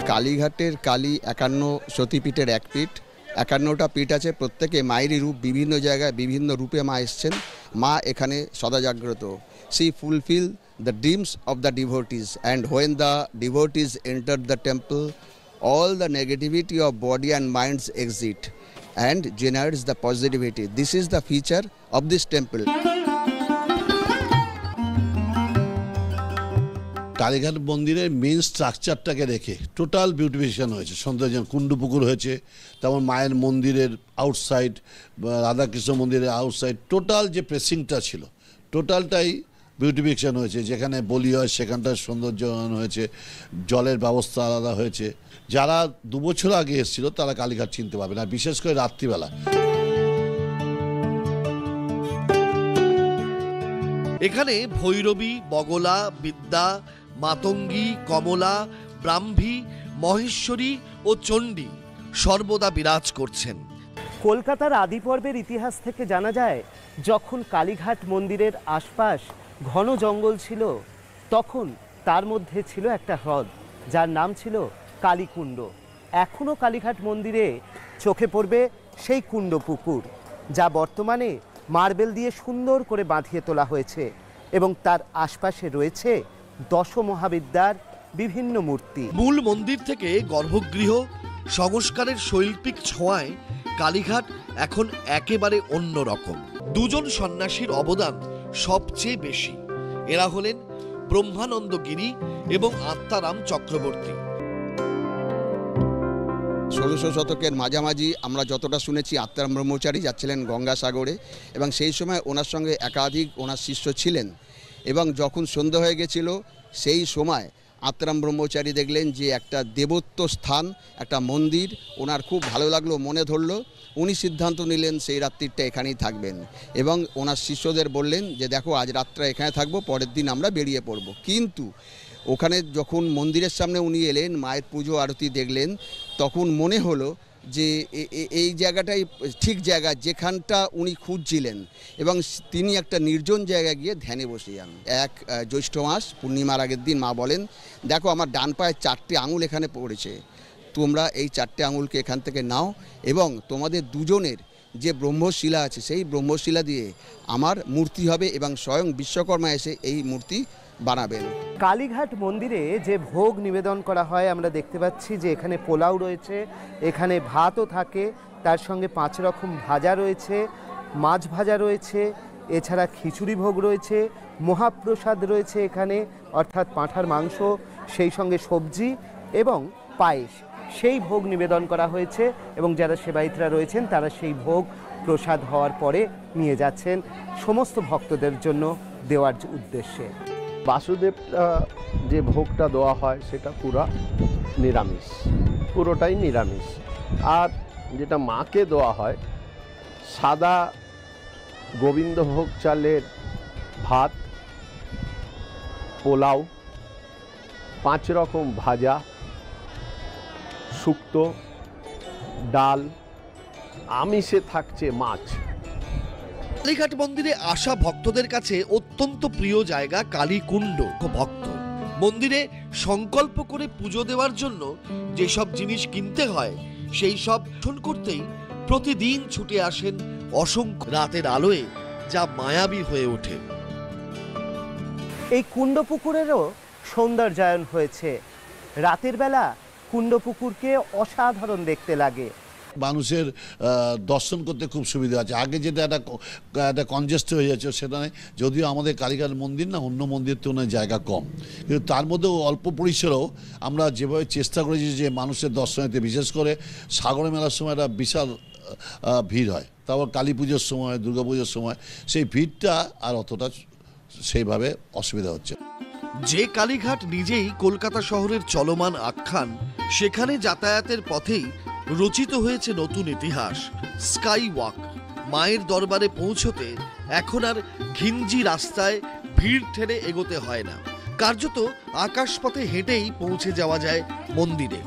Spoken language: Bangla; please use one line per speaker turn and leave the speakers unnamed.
কালীঘাটের কালী ৫১ সতীপীঠের এক পীঠ। ৫১টা পীঠ আছে, প্রত্যেকে মায়েরই রূপ, বিভিন্ন জায়গায় বিভিন্ন রূপে মা এসছেন। মা এখানে সদা জাগ্রত। She fulfill the dreams of the devotees, and when the devotees enter the temple, all the negativity of body and minds exit and generates the positivity. This is the feature of this temple.
Kalighat মন্দিরের মেন স্ট্রাকচারটাকে রেখে টোটাল বিউটিফিকেশন হয়েছে, সৌন্দর্য, কুণ্ডু পুকুর হয়েছে, তেমন মায়ের মন্দিরের আউটসাইড, রাধাকৃষ্ণ মন্দিরের আউটসাইড, টোটাল যে প্রেসিংটা ছিল টোটালটাই বিউটিফিকেশন হয়েছে। যেখানে বলি হয় সেখানটার সৌন্দর্যায়ন হয়েছে, জলের ব্যবস্থা আলাদা হয়েছে। যারা 2 বছর আগে এসেছিল তারা কালীঘাট চিনতে পারবে না, বিশেষ করে রাত্রিবেলা।
এখানে ভৈরবী, বগলা, বিদ্যা, মাতঙ্গী, কমলা, ব্রাহ্মী, মহেশ্বরী ও চণ্ডী সর্বদা বিরাজ করছেন।
কলকাতার আদিপর্বের ইতিহাস থেকে জানা যায়, যখন কালীঘাট মন্দিরের আশপাশ ঘন জঙ্গল ছিল, তখন তার মধ্যে ছিল একটা হ্রদ, যার নাম ছিল কালীকুণ্ড। এখনও কালীঘাট মন্দিরে চোখে পড়বে সেই কুণ্ড পুকুর, যা বর্তমানে মার্বেল দিয়ে সুন্দর করে বাঁধিয়ে তোলা হয়েছে, এবং তার আশপাশে রয়েছে দশমহাবিদ্যার বিভিন্ন মূর্তি।
মূল মন্দির থেকে গর্ভগৃহ সংস্কারের শৈল্পিক ছোঁয়ায় কালীঘাট এখন একেবারে অন্য রকম। 2 জন সন্ন্যাসীর অবদান সবচেয়ে বেশি। এরা হলেন ব্রহ্মানন্দ গিরি এবং আত্মারাম চক্রবর্তী।
১৬০০ শতকের মাঝামাঝি আমরা যতটা শুনেছি, আত্মারাম ব্রহ্মচারী যাচ্ছিলেন গঙ্গাসাগরে, এবং সেই সময় ওনার সঙ্গে একাধিক ওনার শিষ্য ছিলেন। এবং যখন সন্ধ্যা হয়ে গেছিল, সেই সময় আত্মারাম ব্রহ্মচারী দেখলেন যে একটা দেবত্ব স্থান, একটা মন্দির ওনার খুব ভালো লাগলো, মনে ধরলো। উনি সিদ্ধান্ত নিলেন সেই রাত্রিটা এখানেই থাকবেন, এবং ওনার শিষ্যদের বললেন যে দেখো, আজ রাতটা এখানে থাকবো, পরের দিন আমরা বেরিয়ে পড়ব। কিন্তু ওখানে যখন মন্দিরের সামনে উনি এলেন, মায়ের পুজো আরতি দেখলেন, তখন মনে হলো যে এই জায়গাটাই ঠিক জায়গা যেখানটা উনি খুঁজছিলেন, এবং তিনি একটা নির্জন জায়গায় গিয়ে ধ্যানে বসে যান। এক জ্যৈষ্ঠ মাস পূর্ণিমার আগের দিন মা বলেন, দেখো আমার ডান পায়ে 4টে আঙুল এখানে পড়েছে, তোমরা এই 4টে আঙুলকে এখান থেকে নাও, এবং তোমাদের দুজনের যে ব্রহ্মশিলা আছে সেই ব্রহ্মশিলা দিয়ে আমার মূর্তি হবে, এবং স্বয়ং বিশ্বকর্মা এসে এই মূর্তি বানাবেন।
কালীঘাট মন্দিরে যে ভোগ নিবেদন করা হয়, আমরা দেখতে পাচ্ছি যে এখানে পোলাও রয়েছে, এখানে ভাতও থাকে, তার সঙ্গে 5 রকম ভাজা রয়েছে, মাছ ভাজা রয়েছে, এছাড়া খিচুড়ি ভোগ রয়েছে, মহাপ্রসাদ রয়েছে এখানে, অর্থাৎ পাঁঠার মাংস, সেই সঙ্গে সবজি এবং পায়েস, সেই ভোগ নিবেদন করা হয়েছে। এবং যারা সেবায়িতরা রয়েছেন তারা সেই ভোগ প্রসাদ হওয়ার পরে নিয়ে যাচ্ছেন সমস্ত ভক্তদের জন্য দেওয়ার উদ্দেশ্যে।
বাসুদেবটা যে ভোগটা দেওয়া হয় সেটা পুরা নিরামিষ, পুরোটাই নিরামিষ। আর যেটা মাকে দেওয়া হয়, সাদা গোবিন্দভোগ চালের ভাত, পোলাও, 5 রকম ভাজা, শুক্তো, ডাল, আমিষে থাকছে মাছ।
কালীঘাট মন্দিরে আসা ভক্তদের কাছে অত্যন্ত প্রিয় জায়গা কালীকুণ্ড। ভক্ত মন্দিরে সংকল্প করে পুজো দেওয়ার জন্য যেসব জিনিস কিনতে হয়, সেই সব দর্শন করতেই প্রতিদিন ছুটে আসেন অসংখ্য। রাতের আলোয় যা মায়াবী হয়ে ওঠে।
এই কুণ্ড পুকুরেরও সৌন্দর্যায়ন হয়েছে। রাতের বেলা কুণ্ড পুকুরকে অসাধারণ দেখতে লাগে।
মানুষের দর্শন করতে খুব সুবিধা আছে। আগে যেটা একটা কনজেস্ট হয়ে যাচ্ছে, সেটা নয়। যদিও আমাদের কালীঘাট মন্দির না, অন্য মন্দিরের তুলনায় জায়গা কম, কিন্তু তার মধ্যেও অল্প পরিসরেও আমরা যেভাবে চেষ্টা করেছি যে মানুষের দর্শনীতে, বিশেষ করে সাগর মেলার সময় একটা বিশাল ভিড় হয়, তারপর কালী পুজোর সময়, দুর্গা পুজোর সময় সেই ভিড়টা আর অতটা সেইভাবে অসুবিধা হচ্ছে।
যে কালীঘাট নিজেই কলকাতা শহরের চলমান আখ্যান, সেখানে যাতায়াতের পথেই রচিত হয়েছে নতুন ইতিহাস। Sky walk. মায়ের দরবারে পৌঁছতে এখন আর ঘিঞ্জি রাস্তায় ভিড় ঠেলে এগোতে হয় না, কার্যত আকাশপথে হেঁটেই পৌঁছে যাওয়া যায় মন্দিরে।